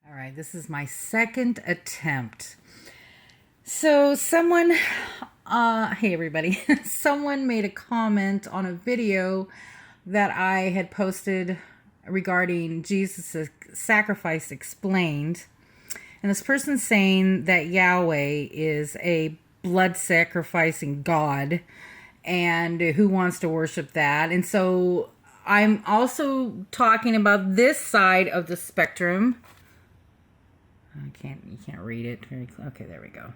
All right, this is my second attempt. So someone, hey everybody, someone made a comment on a video that I had posted regarding Jesus' sacrifice explained. And this person's saying that Yahweh is a blood sacrificing God and who wants to worship that. And so I'm also talking about this side of the spectrum. You can't read it very clearly. Okay, there we go.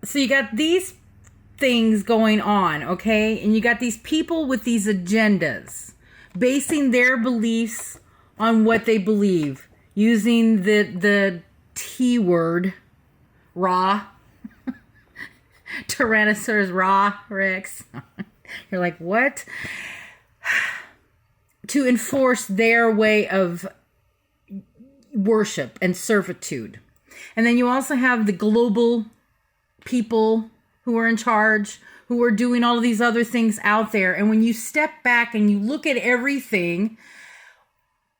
So you got these things going on, okay? And you got these people with these agendas, basing their beliefs on what they believe, using the T word, Ra, Tyrannosaurus Ra Rex. You're like, what? To enforce their way of worship and servitude. And then you also have the global people who are in charge, who are doing all of these other things out there. And when you step back and you look at everything,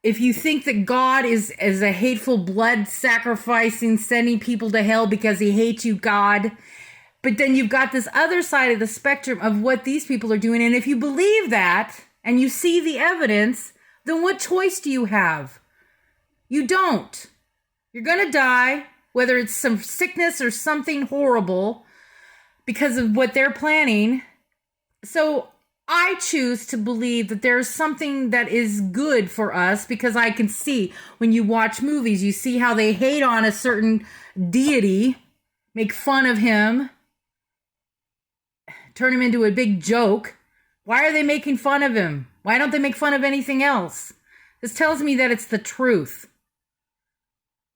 if you think that God is a hateful, blood sacrificing, sending people to hell because he hates you, God, but then you've got this other side of the spectrum of what these people are doing. And if you believe that and you see the evidence, then what choice do you have? You don't. You're going to die, whether it's some sickness or something horrible because of what they're planning. So I choose to believe that there's something that is good for us, because I can see when you watch movies, you see how they hate on a certain deity, make fun of him, turn him into a big joke. Why are they making fun of him? Why don't they make fun of anything else? This tells me that it's the truth.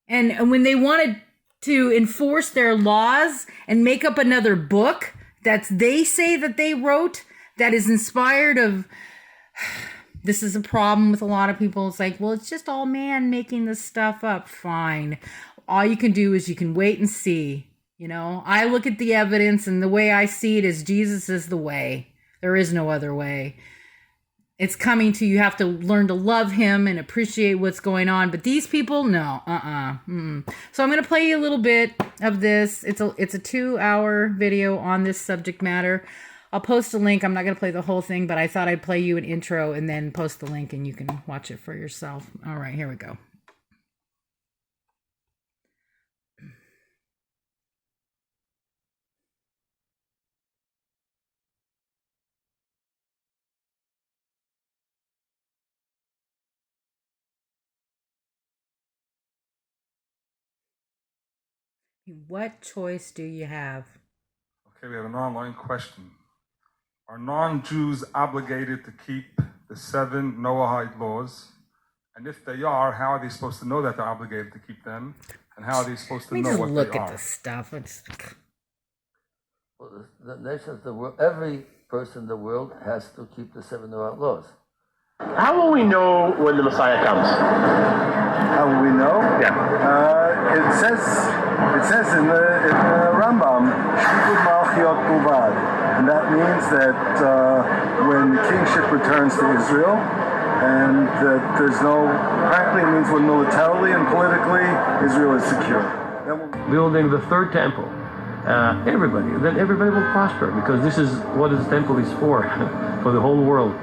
And when they wanted to enforce their laws and make up another book that they say that they wrote, that is inspired of, this is a problem with a lot of people. It's like, well, it's just all man making this stuff up. Fine. All you can do is you can wait and see. You know, I look at the evidence, and the way I see it is Jesus is the way. There is no other way. It's coming to you. Have to learn to love him and appreciate what's going on. But these people, no, So I'm going to play you a little bit of this. It's a 2-hour video on this subject matter. I'll post a link. I'm not going to play the whole thing, but I thought I'd play you an intro and then post the link and you can watch it for yourself. All right, here we go. What choice do you have? Okay, we have an online question. Are non-Jews obligated to keep the 7 Noahide laws? And if they are, how are they supposed to know that they're obligated to keep them? And how are they supposed to know what they are? Look at this stuff. Well, the nations, the world, every person in the world has to keep the 7 Noahide laws. How will we know when the Messiah comes? How will we know? Yeah. It says in the Rambam, Shibud Malchiot Buvad. And that means that when the kingship returns to Israel, and that there's no, apparently it means when militarily and politically Israel is secure. Building the third temple. Everybody will prosper, because this is what the temple is for the whole world.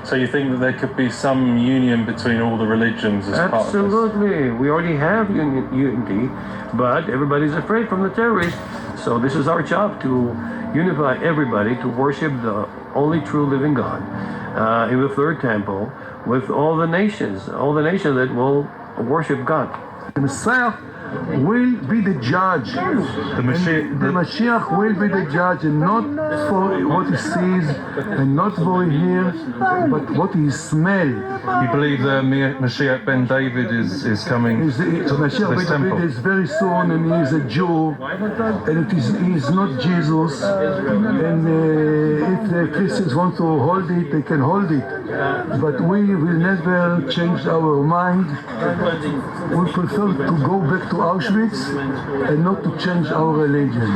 So you think that there could be some union between all the religions as part of this? Absolutely. We already have unity, but everybody's afraid from the terrorists. So this is our job, to unify everybody to worship the only true living God in the third temple with all the nations that will worship God. The Messiah will be the judge. The Mashiach will be the judge, and not for what he sees and not for what he hears, but what he smells. You believe the Mashiach ben David is coming to this Mashiach ben temple? David is very soon, and he is a Jew, and he is not Jesus. And if the Christians want to hold it, they can hold it. But we will never change our mind. We prefer to go back to Auschwitz and not to change our religion.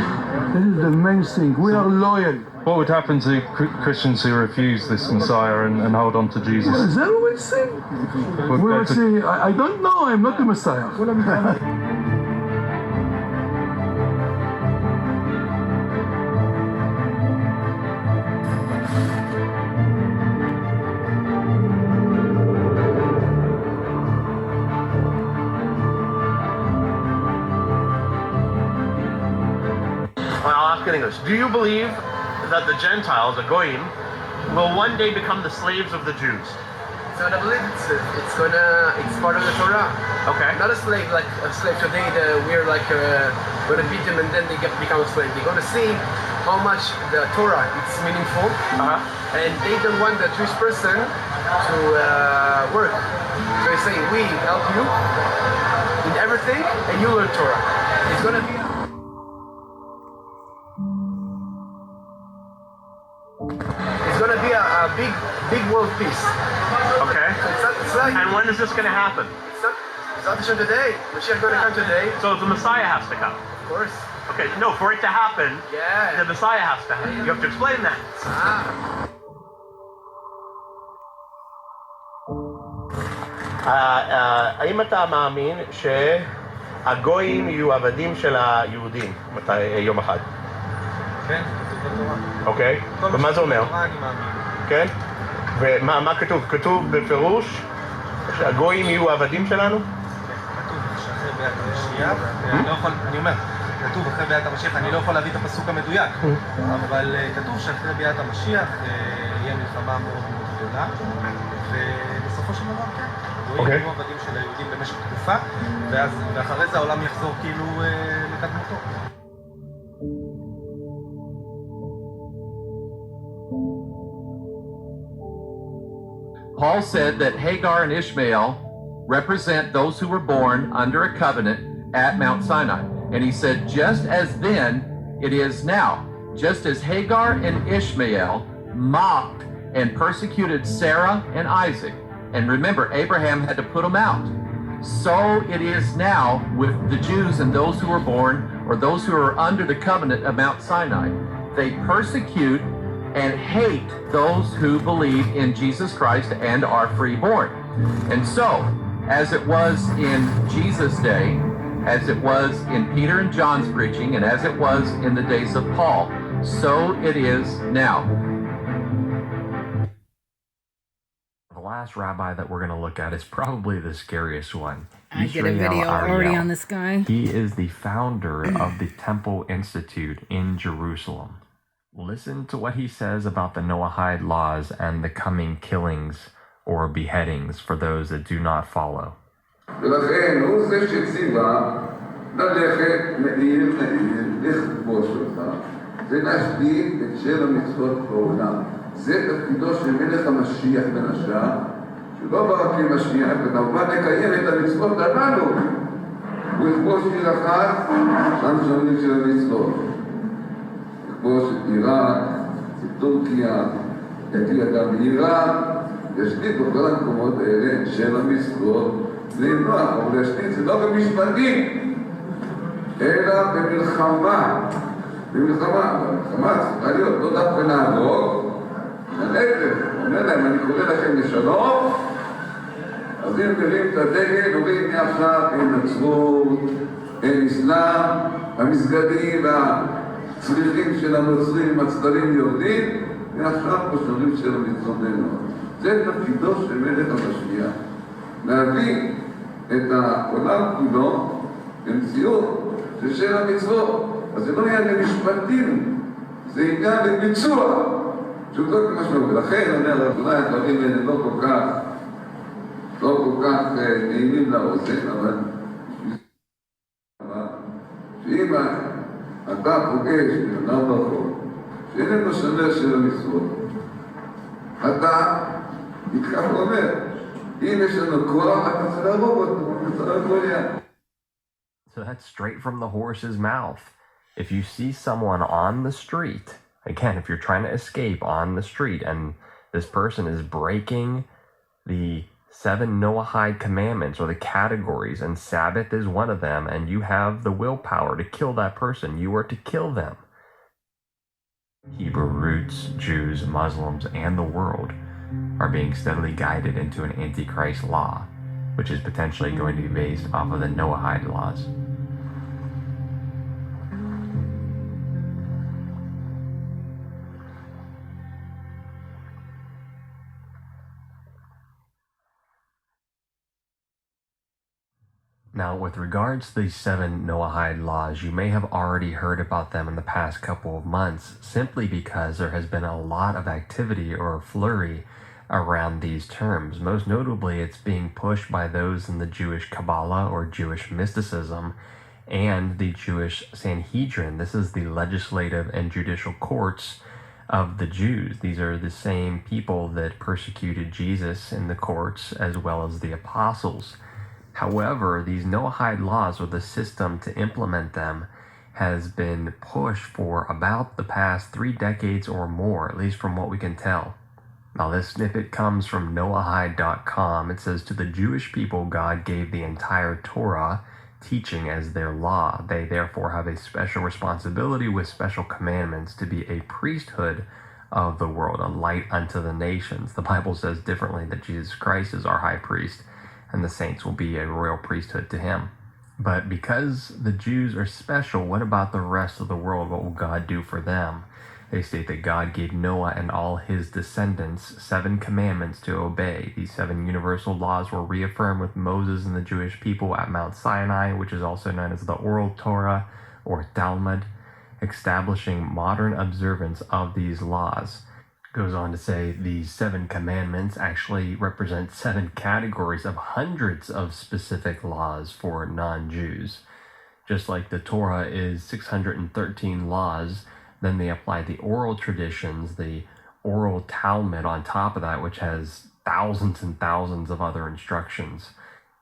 This is the main thing. We are loyal. What would happen to Christians who refuse this Messiah and hold on to Jesus? Then we will see. We will see. I don't know. I'm not the Messiah. I'll ask in English. Do you believe that the Gentiles, the Goyim, will one day become the slaves of the Jews? So I believe it's part of the Torah. Okay. Not a slave like a slave today. We're like gonna beat them and then they become a slave. They're gonna see how much the Torah is meaningful, and they don't want the Jewish person to work. So they say we help you in everything, and you learn Torah. It's gonna be. It's gonna be a big world peace. Okay. So it's like, And when is this going to happen? it's not today. Mashiach gonna come today. So the Messiah has to come. Of course. Okay, no, for it to happen, Yeah. the Messiah has to happen. You have to explain that. האם אתה מאמין שהגויים יהיו עבדים של היהודים יום אחד? כן, כתוב בתורה. אוקיי, ומה זה אומר? בתורה אני מאמין. כן? ומה כתוב? כתוב בפירוש שהגויים יהיו עבדים שלנו? כתוב שאחרי ביאת המשיח, אני אומר, כתוב אחרי ביאת המשיח, אני לא יכול להביא את הפסוק המדויק, אבל כתוב שאחרי ביאת המשיח יהיה מלחמה מאוד מאוד גדולה, ובסופו של דבר כן, הגויים יהיו עבדים של היהודים במשך תקופה, ואחרי זה העולם יחזור כאילו לקדמותו. Paul said that Hagar and Ishmael represent those who were born under a covenant at Mount Sinai. And he said, just as then, it is now. Just as Hagar and Ishmael mocked and persecuted Sarah and Isaac. And remember, Abraham had to put them out. So it is now with the Jews and those who were born, or those who are under the covenant of Mount Sinai. They persecute and hate those who believe in Jesus Christ and are freeborn. And so, as it was in Jesus' day, as it was in Peter and John's preaching, and as it was in the days of Paul, so it is now. The last rabbi that we're going to look at is probably the scariest one. I get a video already on this guy. He is the founder of the Temple Institute in Jerusalem. Listen to what he says about the Noahide laws and the coming killings or beheadings for those that do not follow. ולכן הוא זה שציווה ללכת מעיר לעיר לכבוש אותה ולהשליט את של המצוות בעולם. זה תפקידו של מלך המשיח בן השעה, שלא בא רק כמשיח, וכמובן לקיים את המצוות הללו ולכבוש עיר אחת, שם שומרים של המצוות. לכבוש את עיראק, את טורקיה, יגיע גם לעיראק, ישליט בכל המקומות האלה של המצוות. למנוע, אבל להשליט זה לא במשפטים, אלא במלחמה. במלחמה צריכה להיות לא דווקא נהרוג, להפך, אומר להם, אני קורא לכם לשלום, אז אם מרים את הדגל, אומרים מעכשיו אין נצרות, אין אסלאם, המסגדים והצריכים של הנוצרים, הצדדים יורדים, מעכשיו פה שומרים של המצוותינו. זה תפקידו של מלך המשיח. להביא את העולם כולו למציאות של המצוות. אז זה לא עניין למשפטים, זה עניין לביצוע, פשוטו כמשמעות. ולכן, אומר, אולי הדברים האלה לא כל כך נעימים לאוזן, אבל שאם אתה פוגש בן ברחוב, שאיננו שומר של המצוות, אתה נתקף ואומר, So that's straight from the horse's mouth. If you see someone on the street, again, if you're trying to escape on the street and this person is breaking the 7 Noahide commandments or the categories, and Sabbath is one of them, and you have the willpower to kill that person. You are to kill them. Hebrew roots, Jews, Muslims, and the world are being steadily guided into an antichrist law, which is potentially going to be based off of the Noahide laws. Now, with regards to these 7 Noahide laws, you may have already heard about them in the past couple of months, simply because there has been a lot of activity or flurry around these terms. Most notably, it's being pushed by those in the Jewish Kabbalah or Jewish mysticism and the Jewish Sanhedrin. This is the legislative and judicial courts of the Jews. These are the same people that persecuted Jesus in the courts as well as the apostles. However, these Noahide laws, or the system to implement them, has been pushed for about the past 3 decades or more, at least from what we can tell. Now, this snippet comes from Noahide.com. It says, "To the Jewish people, God gave the entire Torah teaching as their law. They therefore have a special responsibility with special commandments to be a priesthood of the world, a light unto the nations." The Bible says differently that Jesus Christ is our high priest, and the saints will be a royal priesthood to him. But because the Jews are special, what about the rest of the world? What will God do for them? They state that God gave Noah and all his descendants 7 commandments to obey. These 7 universal laws were reaffirmed with Moses and the Jewish people at Mount Sinai, which is also known as the Oral Torah or Talmud, establishing modern observance of these laws. Goes on to say these 7 commandments actually represent 7 categories of hundreds of specific laws for non-Jews. Just like the Torah is 613 laws, then they apply the oral traditions, the oral Talmud on top of that, which has thousands and thousands of other instructions.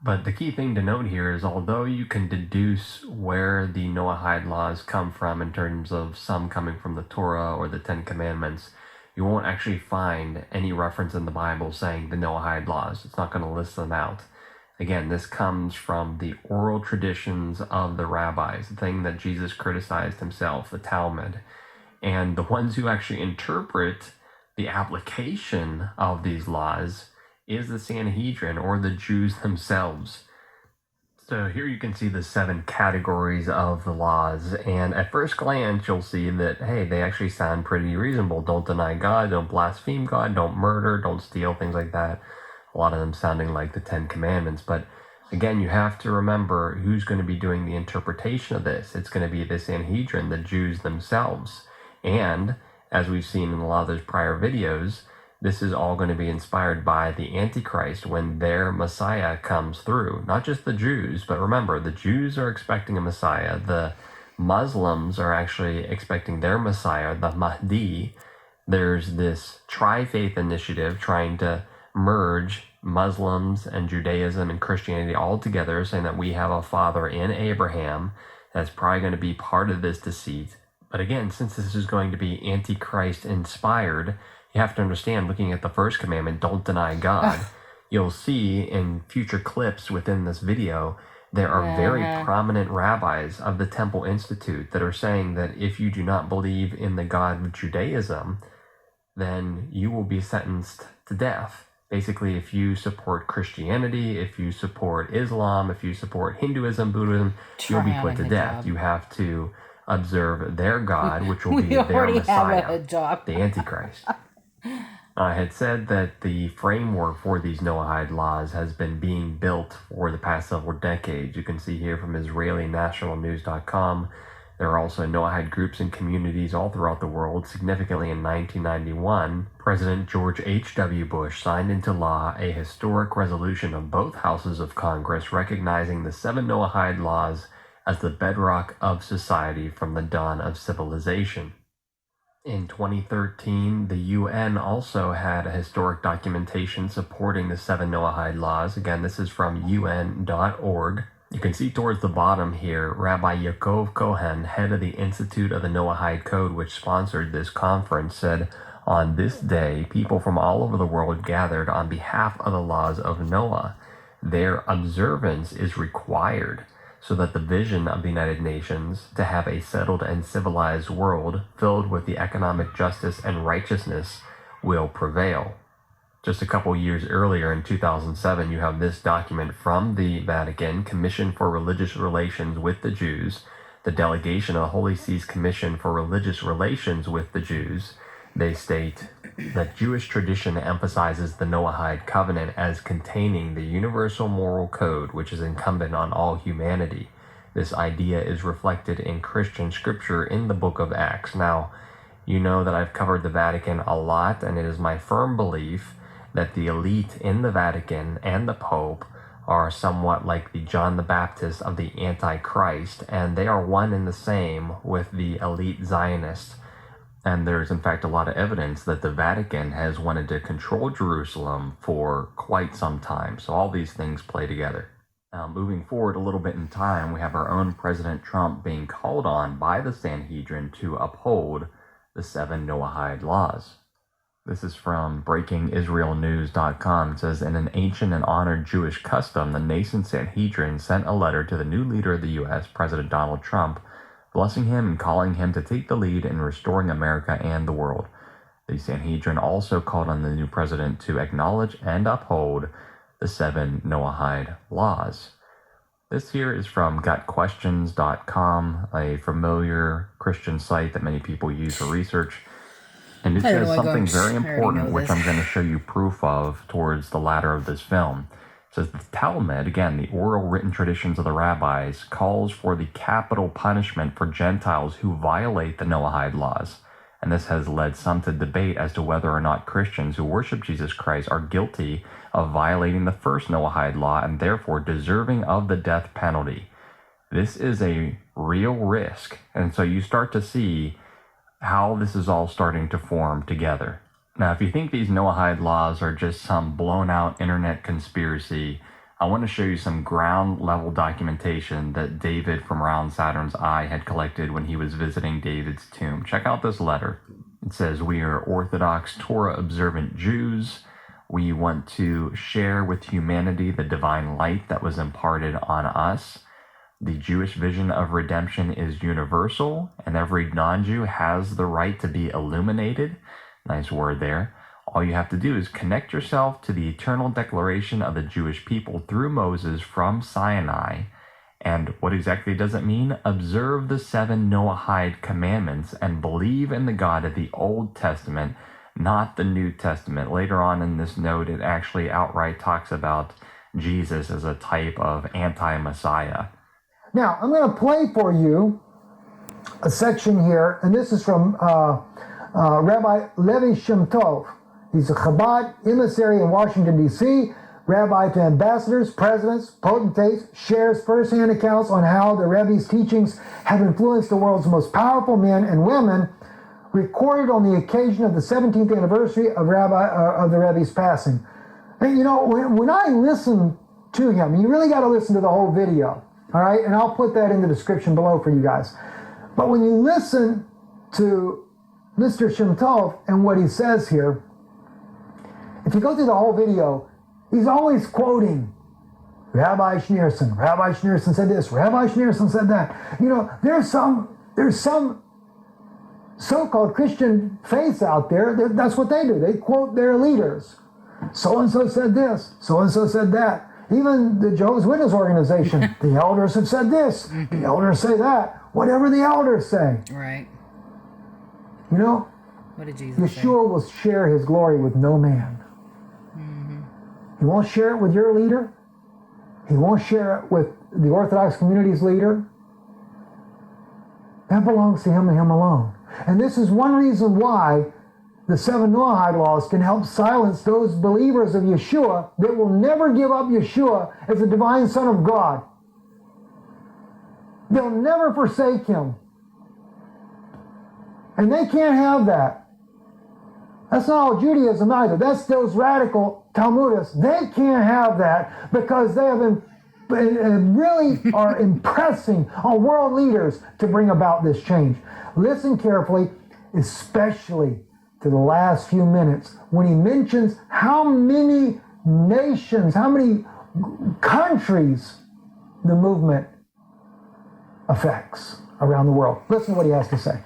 But the key thing to note here is, although you can deduce where the Noahide laws come from in terms of some coming from the Torah or the 10 Commandments, you won't actually find any reference in the Bible saying the Noahide laws. It's not going to list them out. Again, this comes from the oral traditions of the rabbis, the thing that Jesus criticized himself, the Talmud. And the ones who actually interpret the application of these laws is the Sanhedrin, or the Jews themselves. So here you can see the 7 categories of the laws, and at first glance you'll see that, hey, they actually sound pretty reasonable. Don't deny God, don't blaspheme God, don't murder, don't steal, things like that. A lot of them sounding like the 10 Commandments, but again, you have to remember who's going to be doing the interpretation of this. It's going to be the Sanhedrin, the Jews themselves. And as we've seen in a lot of those prior videos, this is all going to be inspired by the Antichrist when their Messiah comes through. Not just the Jews, but remember, the Jews are expecting a Messiah. The Muslims are actually expecting their Messiah, the Mahdi. There's this tri-faith initiative trying to merge Muslims and Judaism and Christianity all together, saying that we have a father in Abraham that's probably going to be part of this deceit. But again, since this is going to be Antichrist inspired, you have to understand, looking at the first commandment, don't deny God, you'll see in future clips within this video, there are very prominent rabbis of the Temple Institute that are saying that if you do not believe in the God of Judaism, then you will be sentenced to death. Basically, if you support Christianity, if you support Islam, if you support Hinduism, Buddhism, you'll be put to death. You have to observe their God, which will be their Messiah, the Antichrist. I had said that the framework for these Noahide laws has been being built for the past several decades. You can see here from IsraeliNationalNews.com. There are also Noahide groups and communities all throughout the world. Significantly, in 1991, President George H.W. Bush signed into law a historic resolution of both houses of Congress recognizing the 7 Noahide laws as the bedrock of society from the dawn of civilization. In 2013, the UN also had a historic documentation supporting the 7 Noahide laws. Again, this is from UN.org. You can see towards the bottom here, Rabbi Yaakov Cohen, head of the Institute of the Noahide Code, which sponsored this conference, said, On this day, people from all over the world gathered on behalf of the laws of Noah. Their observance is required so that the vision of the United Nations to have a settled and civilized world filled with the economic justice and righteousness will prevail. Just a couple years earlier, in 2007, you have this document from the Vatican, Commission for Religious Relations with the Jews, the delegation of the Holy See's Commission for Religious Relations with the Jews. They state that Jewish tradition emphasizes the Noahide covenant as containing the universal moral code which is incumbent on all humanity. This idea is reflected in Christian scripture in the book of Acts. Now, you know that I've covered the Vatican a lot, and it is my firm belief that the elite in the Vatican and the Pope are somewhat like the John the Baptist of the Antichrist, and they are one and the same with the elite Zionists. And there's in fact a lot of evidence that the Vatican has wanted to control Jerusalem for quite some time. So all these things play together. Now, moving forward a little bit in time, we have our own President Trump being called on by the Sanhedrin to uphold the 7 Noahide laws. This is from breakingisraelnews.com. It says, in an ancient and honored Jewish custom, the nascent Sanhedrin sent a letter to the new leader of the U.S., President Donald Trump, blessing him and calling him to take the lead in restoring America and the world. The Sanhedrin also called on the new president to acknowledge and uphold the 7 Noahide laws. This here is from gotquestions.com, a familiar Christian site that many people use for research. And it says something very important, which I'm going to show you proof of towards the latter of this film. It says the Talmud, again, the oral written traditions of the rabbis, calls for the capital punishment for Gentiles who violate the Noahide laws. And this has led some to debate as to whether or not Christians who worship Jesus Christ are guilty of violating the first Noahide law and therefore deserving of the death penalty. This is a real risk. And so you start to see how this is all starting to form together. Now, if you think these Noahide laws are just some blown-out internet conspiracy, I want to show you some ground-level documentation that David from Round Saturn's Eye had collected when he was visiting David's tomb. Check out this letter. It says, we are Orthodox Torah-observant Jews. We want to share with humanity the divine light that was imparted on us. The Jewish vision of redemption is universal, and every non-Jew has the right to be illuminated. Nice word there. All you have to do is connect yourself to the eternal declaration of the Jewish people through Moses from Sinai. And what exactly does it mean? Observe the 7 Noahide commandments and believe in the God of the Old Testament, not the New Testament. Later on in this note, it actually outright talks about Jesus as a type of anti-Messiah. Now, I'm going to play for you a section here, and this is from Rabbi Levi Shem Tov. He's a Chabad emissary in Washington, D.C., rabbi to ambassadors, presidents, potentates, shares firsthand accounts on how the Rebbe's teachings have influenced the world's most powerful men and women, recorded on the occasion of the 17th anniversary of the Rebbe's passing. And you know, when I listen to him, you really got to listen to the whole video. All right, and I'll put that in the description below for you guys. But when you listen to Mr. Shem Tov and what he says here, if you go through the whole video, he's always quoting Rabbi Schneerson. Rabbi Schneerson said this. Rabbi Schneerson said that. You know, there's some so-called Christian faiths out there. That's what they do. They quote their leaders. So-and-so said this. So-and-so said that. Even the Jehovah's Witness organization, the elders have said this, the elders say that, whatever the elders say. Right. You know, what did Jesus say? Yeshua will share his glory with no man. Mm-hmm. He won't share it with your leader. He won't share it with the Orthodox community's leader. That belongs to him and him alone. And this is one reason why the 7 Noahide laws can help silence those believers of Yeshua that will never give up Yeshua as the divine Son of God. They'll never forsake him. And they can't have that. That's not all Judaism either. That's those radical Talmudists. They can't have that because they have really are impressing on world leaders to bring about this change. Listen carefully, especially to the last few minutes when he mentions how many nations, how many countries the movement affects around the world. Listen to what he has to say.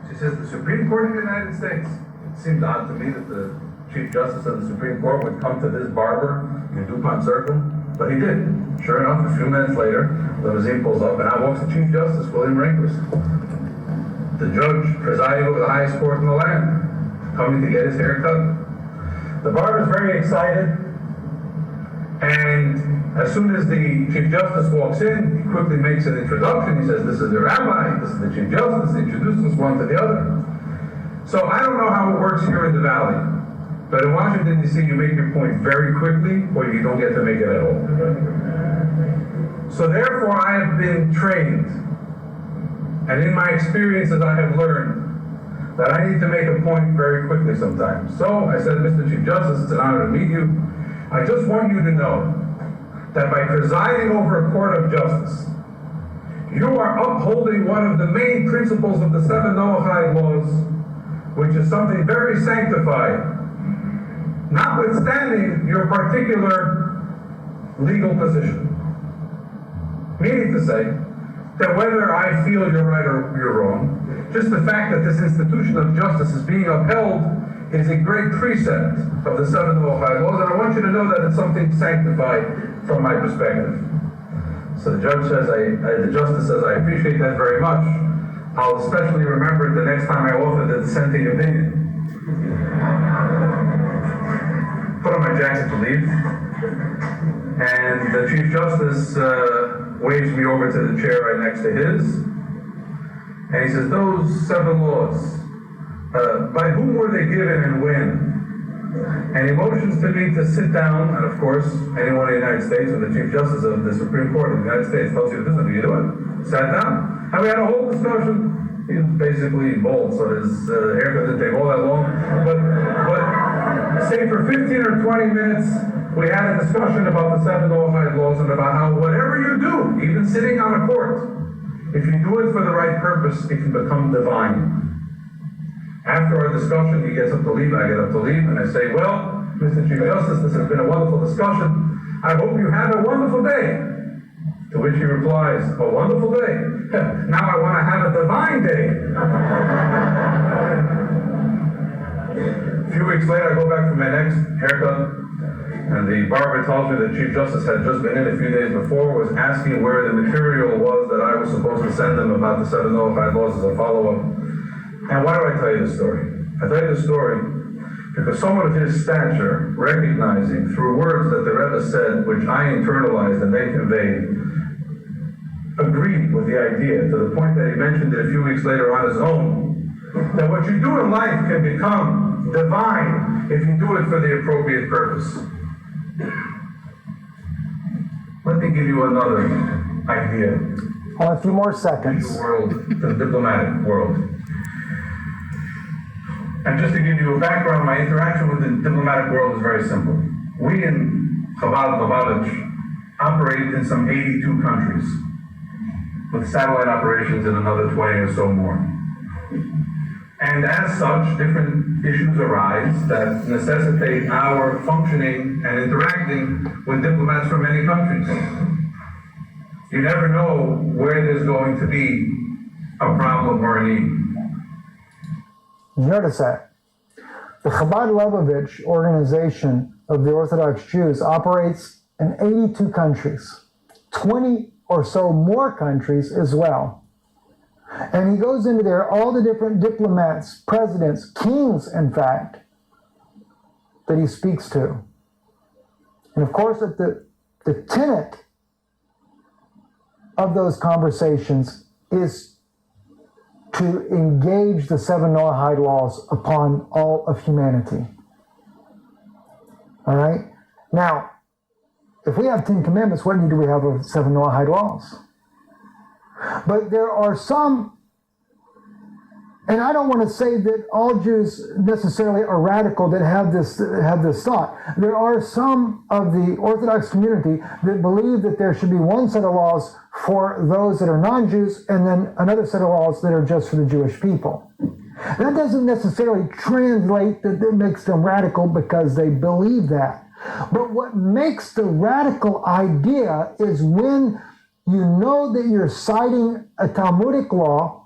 She says the Supreme Court of the United States. It seemed odd to me that the Chief Justice of the Supreme Court would come to this barber in DuPont Circle, but he did. Sure enough, a few minutes later, the limousine pulls up, and out walks the Chief Justice, William Rehnquist, the judge presiding over the highest court in the land, coming to get his hair cut. The barber's very excited, and as soon as the Chief Justice walks in, he quickly makes an introduction. He says, "This is the rabbi, this is the Chief Justice." He introduces one to the other. So I don't know how it works here in the Valley, but in Washington, D.C., you make your point very quickly, or you don't get to make it at all. So therefore, I have been trained, and in my experiences, I have learned that I need to make a point very quickly sometimes. So I said, "Mr. Chief Justice, it's an honor to meet you. I just want you to know that by presiding over a court of justice, you are upholding one of the main principles of the 7 Noahide laws, which is something very sanctified, notwithstanding your particular legal position." Meaning to say that whether I feel you're right or you're wrong, just the fact that this institution of justice is being upheld is a great precept of the 7 Noahide laws, and I want you to know that it's something sanctified from my perspective. So the judge says, the justice says, "I appreciate that very much. I'll especially remember it the next time I author the dissenting opinion." Put on my jacket to leave, and the Chief Justice waves me over to the chair right next to his, and he says, "Those 7 laws, by whom were they given and when?" And he motions to me to sit down, and of course, anyone in the United States, or the Chief Justice of the Supreme Court of the United States tells you, "This is what you doing." Sat down, and we had a whole discussion. He was basically bald, so his haircut didn't take all that long. But say for 15 or 20 minutes, we had a discussion about the 7 Noahide laws and about how whatever you do, even sitting on a court, if you do it for the right purpose, it can become divine. After our discussion, he gets up to leave, I get up to leave, and I say, "Well, Mr. Chief Justice, this has been a wonderful discussion. I hope you have a wonderful day." To which he replies, "A wonderful day. Now I want to have a divine day." A few weeks later, I go back for my next haircut, and the barber tells me the Chief Justice had just been in a few days before, was asking where the material was that I was supposed to send him about the 7 Noahide laws as a follow-up. And why do I tell you this story? I tell you this story because someone of his stature, recognizing through words that the Rebbe said, which I internalized and they conveyed, agreed with the idea to the point that he mentioned it a few weeks later on his own, that what you do in life can become divine if you do it for the appropriate purpose. Let me give you another idea. A few more seconds. To the diplomatic world. And just to give you a background, my interaction with the diplomatic world is very simple. We in Chabad Lubavitch operate in some 82 countries, with satellite operations in another 20 or so more. And as such, different issues arise that necessitate our functioning and interacting with diplomats from many countries. You never know where there's going to be a problem or a need. Notice that. The Chabad Lubavitch organization of the Orthodox Jews operates in 82 countries, 20 or so more countries as well. And he goes into there, all the different diplomats, presidents, kings, in fact, that he speaks to. And of course, at the tenet of those conversations is to engage the 7 Noahide laws upon all of humanity. All right? Now, if we have 10 commandments, what need do we have of 7 Noahide laws? But there are some And I don't want to say that all Jews necessarily are radical that have this thought. There are some of the Orthodox community that believe that there should be one set of laws for those that are non-Jews and then another set of laws that are just for the Jewish people. That doesn't necessarily translate that it makes them radical because they believe that. But what makes the radical idea is when you know that you're citing a Talmudic law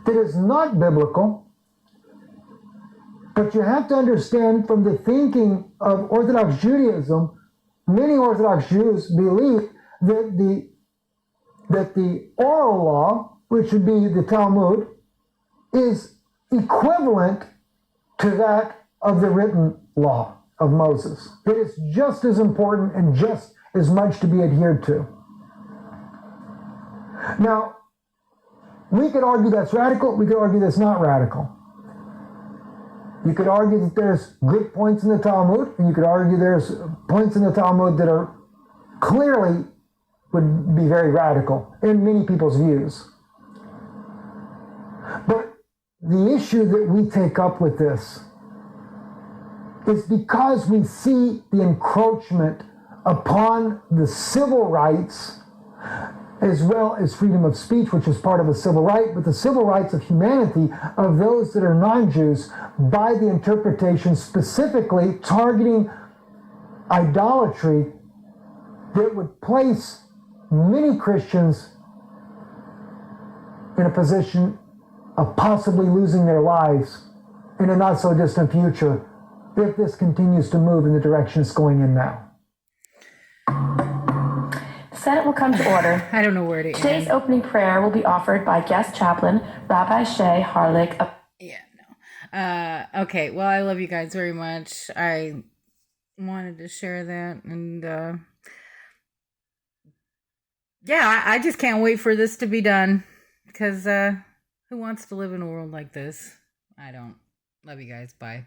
that is not biblical, but you have to understand from the thinking of Orthodox Judaism, many Orthodox Jews believe that the oral law, which would be the Talmud, is equivalent to that of the written law of Moses. It is just as important and just as much to be adhered to. Now, we could argue that's radical, we could argue that's not radical. You could argue that there's good points in the Talmud, and you could argue there's points in the Talmud that are clearly would be very radical in many people's views. But the issue that we take up with this is because we see the encroachment upon the civil rights as well as freedom of speech, which is part of a civil right, but the civil rights of humanity of those that are non-Jews by the interpretation specifically targeting idolatry that would place many Christians in a position of possibly losing their lives in a not so distant future if this continues to move in the direction it's going in now. Senate will come to order. I don't know where to Today's end. opening prayer will be offered by guest chaplain Rabbi Shea Harlick. Okay, well, I love you guys very much. I wanted to share that, and I just can't wait for this to be done, because who wants to live in a world like this? I don't. Love you guys. Bye.